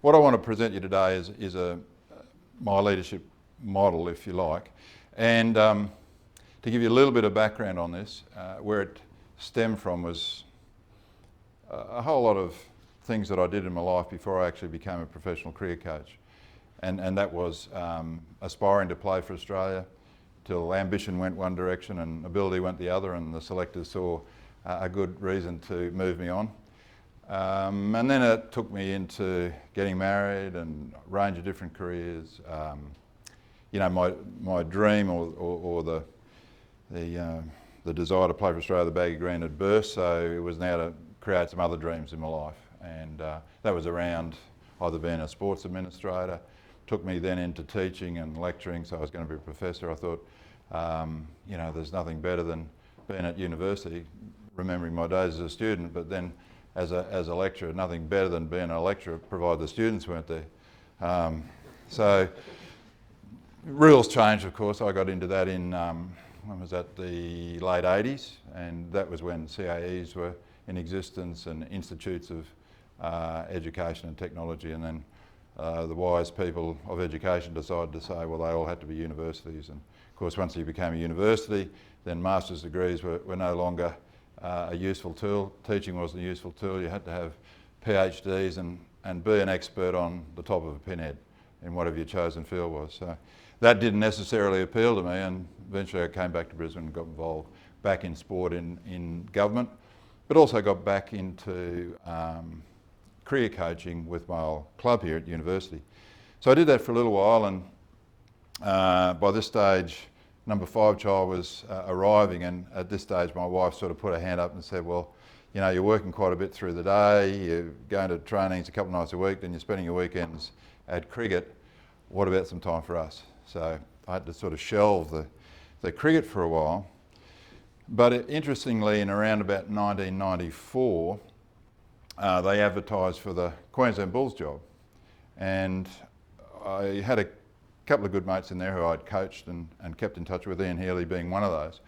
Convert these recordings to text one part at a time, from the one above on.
what I want to present you today is my leadership model, if you like, and to give you a little bit of background on this, where it stemmed from was a whole lot of things that I did in my life before I actually became a professional cricket coach. And that was aspiring to play for Australia till ambition went one direction and ability went the other, and the selectors saw a good reason to move me on. And then it took me into getting married and a range of different careers. You know, my dream or the desire to play for Australia, the baggy green, had burst, so it was now to create some other dreams in my life. And that was around either being a sports administrator, took me then into teaching and lecturing, so I was going to be a professor. I thought, you know, there's nothing better than being at university, remembering my days as a student, but then as a lecturer, nothing better than being a lecturer, provided the students weren't there. So rules changed, of course. I got into that in, when was that, the late 80s, and that was when CAEs were in existence and institutes of education and technology, and then the wise people of education decided to say, well, they all had to be universities. And of course, once you became a university, then master's degrees were no longer a useful tool. Teaching wasn't a useful tool. You had to have PhDs and be an expert on the top of a pinhead in whatever your chosen field was. So that didn't necessarily appeal to me, and eventually I came back to Brisbane and got involved back in sport in government, but also got back into career coaching with my old club here at university. So I did that for a little while, and by this stage, number 5 child was arriving, and at this stage my wife sort of put her hand up and said, well, you know, you're working quite a bit through the day, you're going to trainings a couple of nights a week, then you're spending your weekends at cricket, what about some time for us? So I had to sort of shelve the cricket for a while. But interestingly, in around about 1994, they advertised for the Queensland Bulls job, and I had a couple of good mates in there who I'd coached and kept in touch with, Ian Healy being one of those.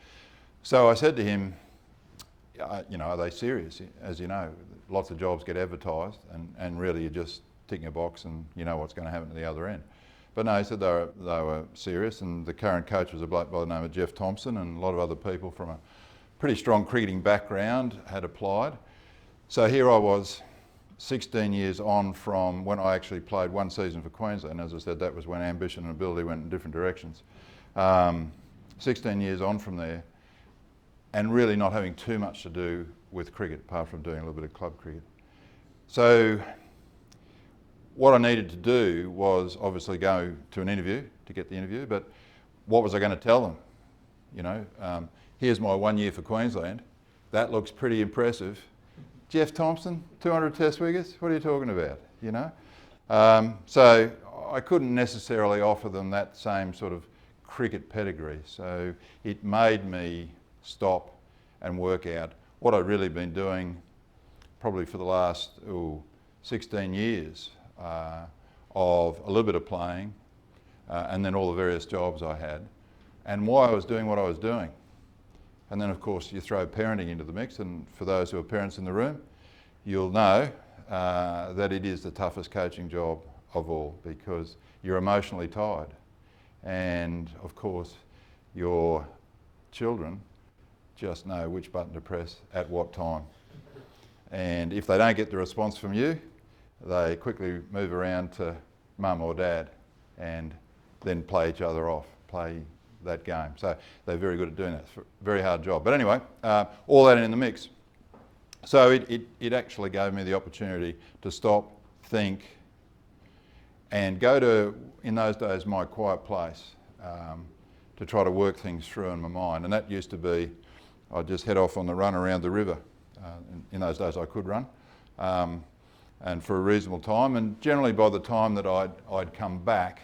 So I said to him, you know, are they serious? As you know, lots of jobs get advertised, and really you're just ticking a box and you know what's going to happen at the other end. But no, he said they were serious, and the current coach was a bloke by the name of Jeff Thompson, and a lot of other people from a pretty strong cricketing background had applied. So here I was, 16 years on from when I actually played one season for Queensland. As I said, that was when ambition and ability went in different directions. 16 years on from there, and really not having too much to do with cricket, apart from doing a little bit of club cricket. So what I needed to do was obviously go to an interview to get the interview, but what was I going to tell them? You know, here's my 1 year for Queensland. That looks pretty impressive. Jeff Thompson, 200 test wickets, what are you talking about, you know? So I couldn't necessarily offer them that same sort of cricket pedigree. So it made me stop and work out what I'd really been doing probably for the last 16 years of a little bit of playing and then all the various jobs I had, and why I was doing what I was doing. And then of course you throw parenting into the mix, and for those who are parents in the room, you'll know that it is the toughest coaching job of all, because you're emotionally tired, and of course your children just know which button to press at what time, and if they don't get the response from you, they quickly move around to mum or dad and then play each other off, play that game. So they're very good at doing that. It's a very hard job. But anyway, all that in the mix. So it actually gave me the opportunity to stop, think, and go to, in those days, my quiet place to try to work things through in my mind. And that used to be, I'd just head off on the run around the river. In those days I could run. And for a reasonable time, and generally by the time that I'd come back,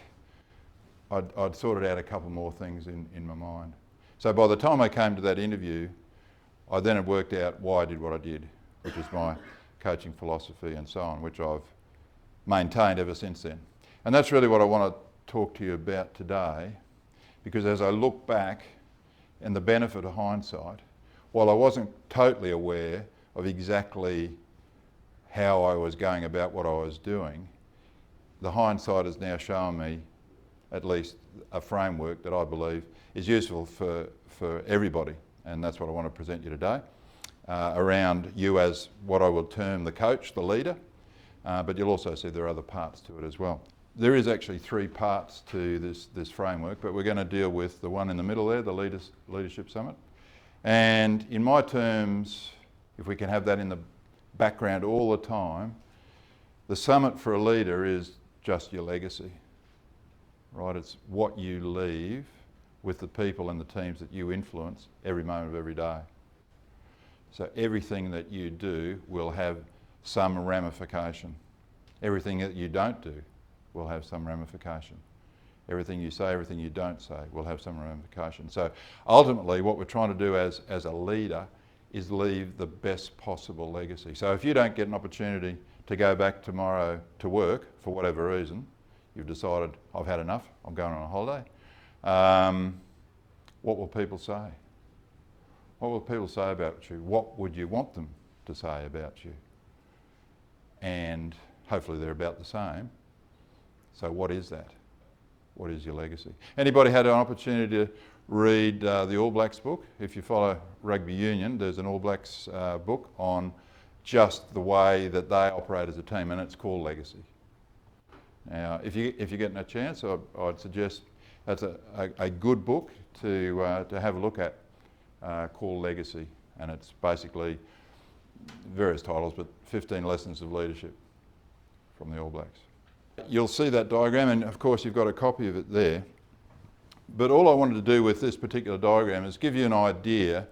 I'd sorted out a couple more things in my mind. So by the time I came to that interview, I then had worked out why I did what I did, which is my coaching philosophy and so on, which I've maintained ever since then. And that's really what I want to talk to you about today, because as I look back and the benefit of hindsight, while I wasn't totally aware of exactly how I was going about what I was doing, the hindsight has now shown me at least a framework that I believe is useful for everybody, and that's what I want to present you today, around you as what I will term the coach, the leader, but you'll also see there are other parts to it as well. There is actually 3 parts to this framework, but we're going to deal with the one in the middle there, the Leadership Summit. And in my terms, if we can have that in the background all the time, the summit for a leader is just your legacy, right? It's what you leave with the people and the teams that you influence every moment of every day. So everything that you do will have some ramification. Everything that you don't do will have some ramification. Everything you say, everything you don't say will have some ramification. So ultimately what we're trying to do as a leader is leave the best possible legacy. So if you don't get an opportunity to go back tomorrow to work for whatever reason, you've decided, I've had enough, I'm going on a holiday, what will people say? What will people say about you? What would you want them to say about you? And hopefully they're about the same. So what is that? What is your legacy? Anybody had an opportunity to read the All Blacks book? If you follow rugby union, there's an All Blacks book on just the way that they operate as a team, and it's called Legacy. Now, if you're getting a chance, I'd suggest that's a good book to have a look at, called Legacy, and it's basically various titles, but 15 lessons of leadership from the All Blacks. You'll see that diagram, and of course you've got a copy of it there. But all I wanted to do with this particular diagram is give you an idea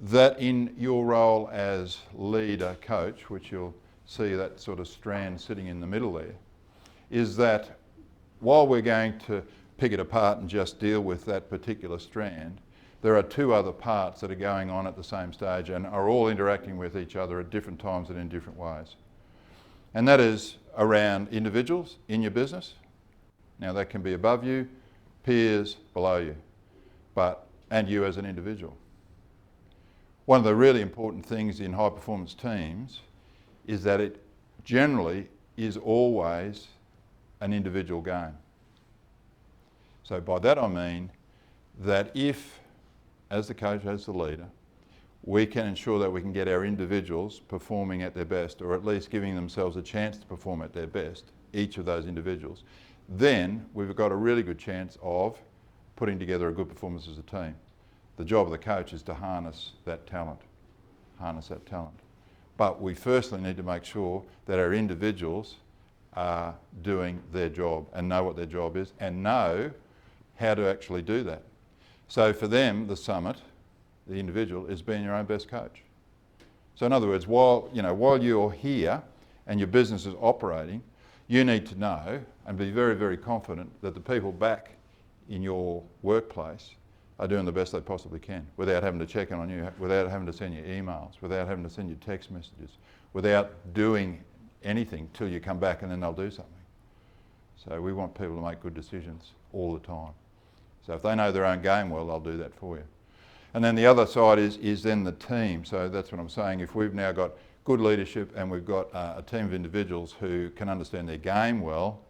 that in your role as leader, coach, which you'll see that sort of strand sitting in the middle there, is that while we're going to pick it apart and just deal with that particular strand, there are 2 other parts that are going on at the same stage and are all interacting with each other at different times and in different ways. And that is around individuals in your business. Now that can be above you, peers below you, and you as an individual. One of the really important things in high performance teams is that it generally is always an individual game. So by that I mean that if, as the coach, as the leader, we can ensure that we can get our individuals performing at their best, or at least giving themselves a chance to perform at their best, each of those individuals, then we've got a really good chance of putting together a good performance as a team. The job of the coach is to harness that talent. But we firstly need to make sure that our individuals are doing their job and know what their job is and know how to actually do that. So for them, the summit, the individual, is being your own best coach. So in other words, while you're here and your business is operating, you need to know and be very, very confident that the people back in your workplace are doing the best they possibly can without having to check in on you, without having to send you emails, without having to send you text messages, without doing anything till you come back and then they'll do something. So we want people to make good decisions all the time. So if they know their own game well, they'll do that for you. And then the other side is then the team. So that's what I'm saying. If we've now got good leadership and we've got a team of individuals who can understand their game well,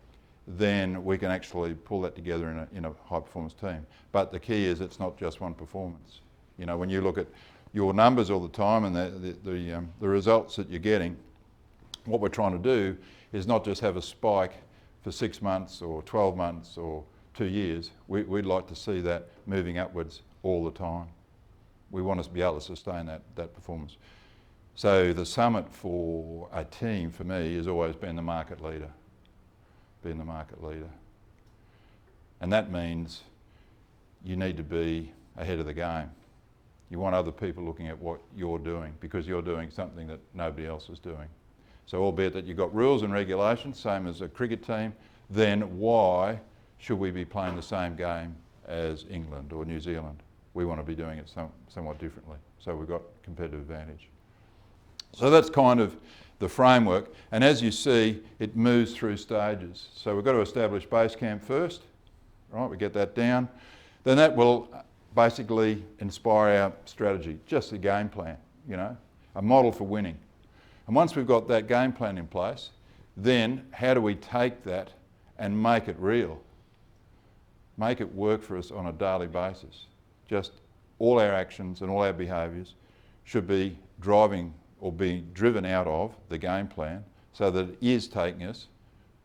then we can actually pull that together in a high performance team. But the key is it's not just one performance. You know, when you look at your numbers all the time and the results that you're getting, what we're trying to do is not just have a spike for 6 months or 12 months or 2 years. We'd like to see that moving upwards all the time. We want to be able to sustain that performance. So the summit for a team, for me, has always been the market leader. Being the market leader. And that means you need to be ahead of the game. You want other people looking at what you're doing because you're doing something that nobody else is doing. So albeit that you've got rules and regulations, same as a cricket team, then why should we be playing the same game as England or New Zealand? We want to be doing it somewhat differently. So we've got competitive advantage. So that's kind of the framework. And as you see, it moves through stages. So we've got to establish base camp first, right? We get that down. Then that will basically inspire our strategy, just a game plan, you know, a model for winning. And once we've got that game plan in place, then how do we take that and make it real. Make it work for us on a daily basis. Just all our actions and all our behaviours should be driving or be driven out of the game plan so that it is taking us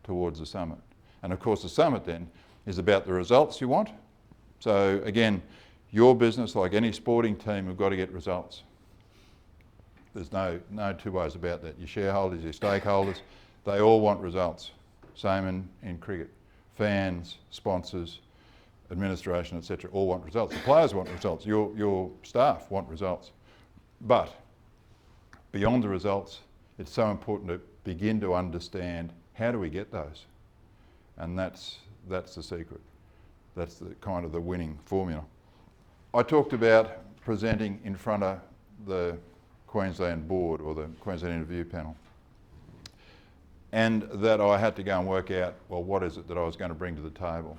towards the summit. And of course the summit then is about the results you want. So again, your business, like any sporting team, have got to get results. There's no two ways about that. Your shareholders, your stakeholders, they all want results. Same in cricket. Fans, sponsors, administration, etc., all want results. The players want results. Your staff want results. But beyond the results, it's so important to begin to understand how do we get those, and that's the secret. That's the kind of the winning formula. I talked about presenting in front of the Queensland board or the Queensland interview panel, and that I had to go and work out, well, what is it that I was going to bring to the table.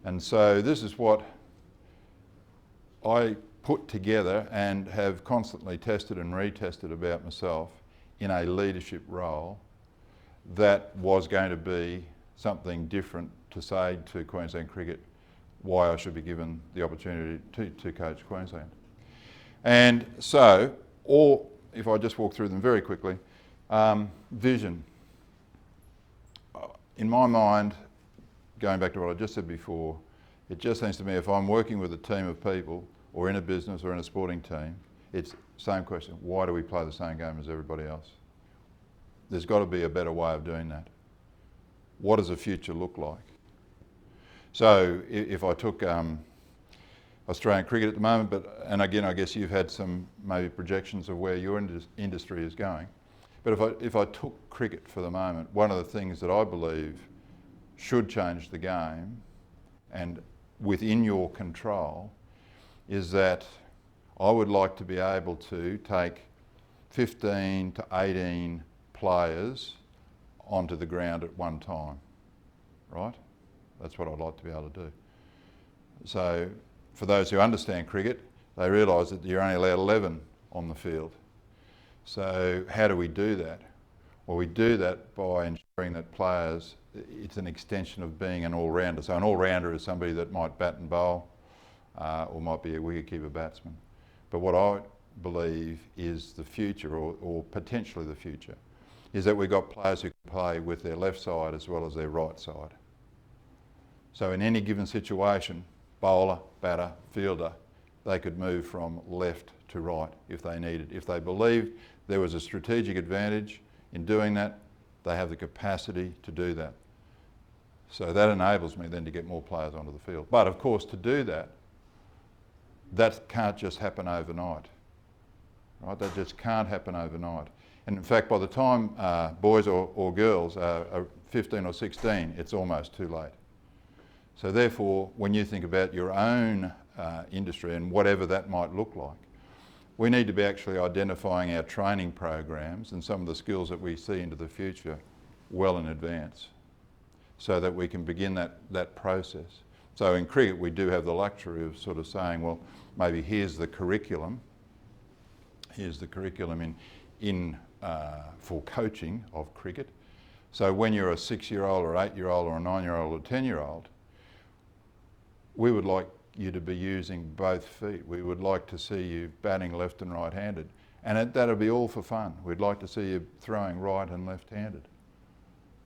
And so this is what I put together and have constantly tested and retested about myself in a leadership role that was going to be something different to say to Queensland Cricket why I should be given the opportunity to coach Queensland. And so, if I just walk through them very quickly, vision. In my mind, going back to what I just said before, it just seems to me if I'm working with a team of people or in a business or in a sporting team, it's the same question, why do we play the same game as everybody else? There's got to be a better way of doing that. What does the future look like? So if I took Australian cricket at the moment, and again I guess you've had some maybe projections of where your industry is going, but if I took cricket for the moment, one of the things that I believe should change the game and within your control is that I would like to be able to take 15 to 18 players onto the ground at one time, right? That's what I'd like to be able to do. So for those who understand cricket, they realise that you're only allowed 11 on the field. So how do we do that? Well, we do that by ensuring that players, it's an extension of being an all-rounder. So an all-rounder is somebody that might bat and bowl or might be a wicketkeeper batsman. But what I believe is the future, or potentially the future, is that we've got players who can play with their left side as well as their right side. So in any given situation, bowler, batter, fielder, they could move from left to right if they needed. If they believed there was a strategic advantage in doing that, they have the capacity to do that. So that enables me then to get more players onto the field. But of course, to do that, that can't just happen overnight. Right? That just can't happen overnight. And in fact, by the time boys or girls are 15 or 16, it's almost too late. So therefore, when you think about your own industry and whatever that might look like, we need to be actually identifying our training programs and some of the skills that we see into the future well in advance so that we can begin that process. So in cricket, we do have the luxury of sort of saying, well, maybe here's the curriculum. Here's the curriculum for coaching of cricket. So when you're a 6-year-old or 8-year-old or a 9-year-old or 10-year-old, we would like you to be using both feet. We would like to see you batting left and right-handed. And that'll be all for fun. We'd like to see you throwing right and left-handed.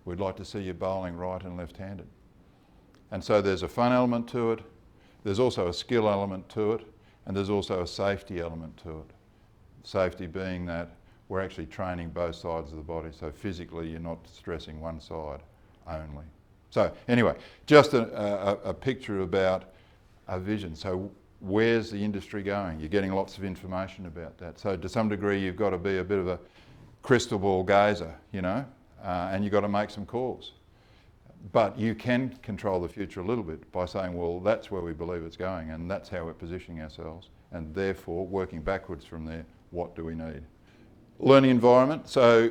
We'd like to see you bowling right and left-handed. And so there's a fun element to it, there's also a skill element to it, and there's also a safety element to it. Safety being that we're actually training both sides of the body, so physically you're not stressing one side only. So anyway, just a picture about a vision. So where's the industry going? You're getting lots of information about that. So to some degree you've got to be a bit of a crystal ball gazer, you know, and you've got to make some calls. But you can control the future a little bit by saying, well, that's where we believe it's going and that's how we're positioning ourselves, and therefore working backwards from there, what do we need? Learning environment, so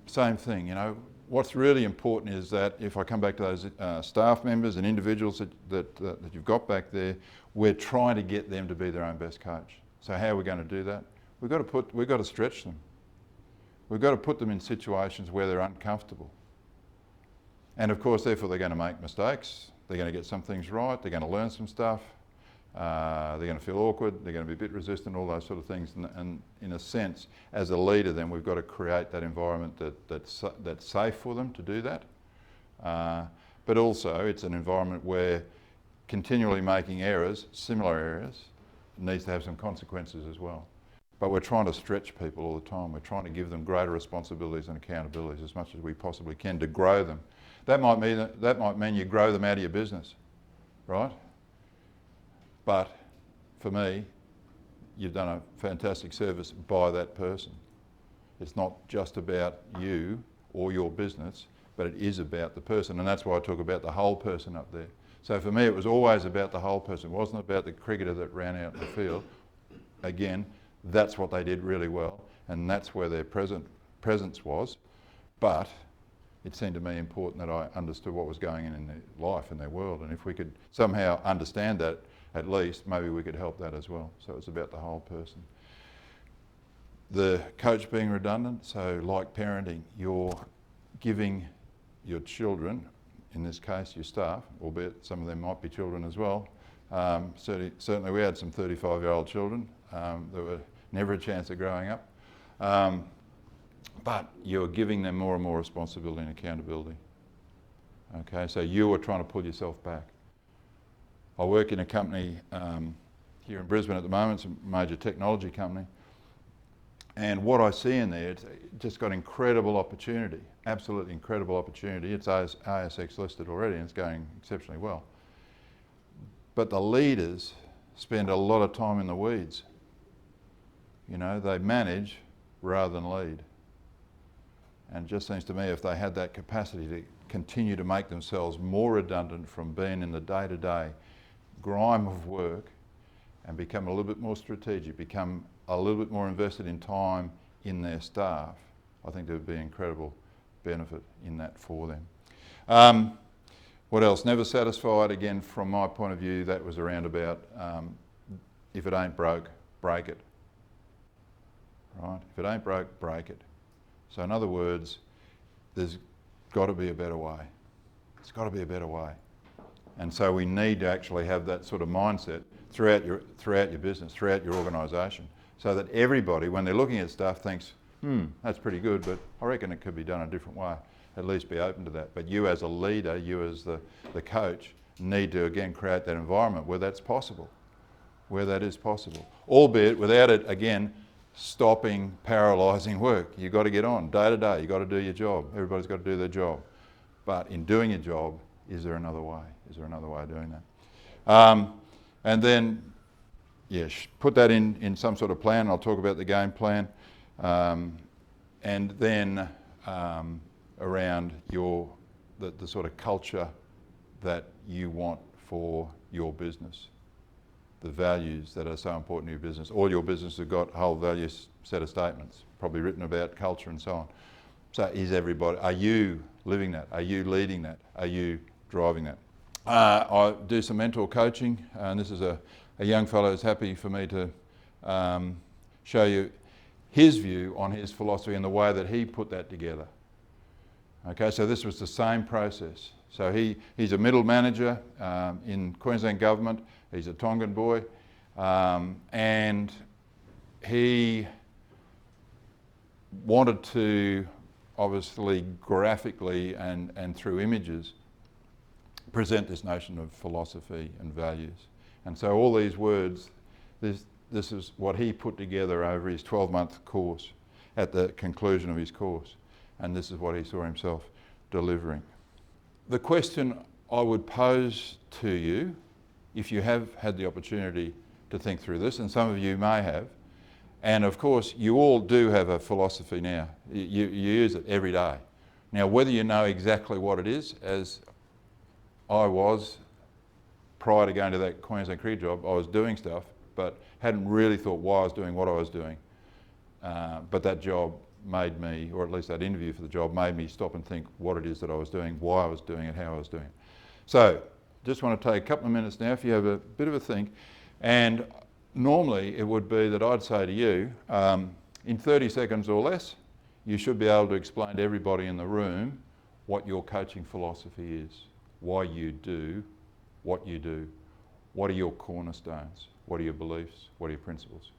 same thing, you know. What's really important is that if I come back to those staff members and individuals that you've got back there, we're trying to get them to be their own best coach. So how are we going to do that? We've got to stretch them. We've got to put them in situations where they're uncomfortable. And of course, therefore, they're going to make mistakes. They're going to get some things right. They're going to learn some stuff. They're going to feel awkward. They're going to be a bit resistant, all those sort of things. And in a sense, as a leader, then we've got to create that environment that's safe for them to do that. But also, it's an environment where continually making errors, similar errors, needs to have some consequences as well. But we're trying to stretch people all the time. We're trying to give them greater responsibilities and accountabilities as much as we possibly can to grow them. That might mean you grow them out of your business, right? But for me, you've done a fantastic service by that person. It's not just about you or your business, but it is about the person. And that's why I talk about the whole person up there. So for me, it was always about the whole person. It wasn't about the cricketer that ran out in the field. Again, that's what they did really well, and that's where their presence was. But it seemed to me important that I understood what was going on in their life and their world. And if we could somehow understand that, at least, maybe we could help that as well. So it's about the whole person. The coach being redundant, so like parenting, you're giving your children, in this case your staff, albeit some of them might be children as well. Certainly we had some 35-year-old children that were never a chance of growing up. But you're giving them more and more responsibility and accountability. Okay, so you are trying to pull yourself back. I work in a company here in Brisbane at the moment. It's a major technology company. And what I see in there, it's just got incredible opportunity, absolutely incredible opportunity. It's ASX listed already and it's going exceptionally well. But the leaders spend a lot of time in the weeds. You know, they manage rather than lead. And it just seems to me if they had that capacity to continue to make themselves more redundant from being in the day-to-day grime of work and become a little bit more strategic, become a little bit more invested in time in their staff, I think there would be incredible benefit in that for them. What else? Never satisfied. Again, from my point of view, that was around about if it ain't broke, break it. Right? If it ain't broke, break it. So in other words, there's got to be a better way. There's got to be a better way. And so we need to actually have that sort of mindset throughout your business, throughout your organisation, so that everybody, when they're looking at stuff, thinks, that's pretty good, but I reckon it could be done a different way. At least be open to that. But you as a leader, you as the coach, need to again create that environment where that's possible, where that is possible. Albeit without it, again, stopping, paralysing work. You've got to get on day to day. You've got to do your job. Everybody's got to do their job. But in doing your job, is there another way? Is there another way of doing that? And then, put that in some sort of plan. I'll talk about the game plan. And then around the sort of culture that you want for your business. The values that are so important to your business. All your businesses have got whole value set of statements, probably written about culture and so on. So are you living that? Are you leading that? Are you driving that? I do some mentor coaching, and this is a young fellow who's happy for me to show you his view on his philosophy and the way that he put that together. Okay, so this was the same process. So he's a middle manager in Queensland government. He's a Tongan boy, and he wanted to obviously graphically and through images present this notion of philosophy and values. And so all these words, this is what he put together over his 12-month course, at the conclusion of his course. And this is what he saw himself delivering. The question I would pose to you, if you have had the opportunity to think through this, and some of you may have, and of course you all do have a philosophy now. You use it every day. Now whether you know exactly what it is, as I was prior to going to that Queensland cricket job, I was doing stuff but hadn't really thought why I was doing what I was doing. But that job made me, or at least that interview for the job, made me stop and think what it is that I was doing, why I was doing it, how I was doing it. So just want to take a couple of minutes now if you have a bit of a think. And normally it would be that I'd say to you, in 30 seconds or less, you should be able to explain to everybody in the room what your coaching philosophy is, why you do what you do, what are your cornerstones, what are your beliefs, what are your principles.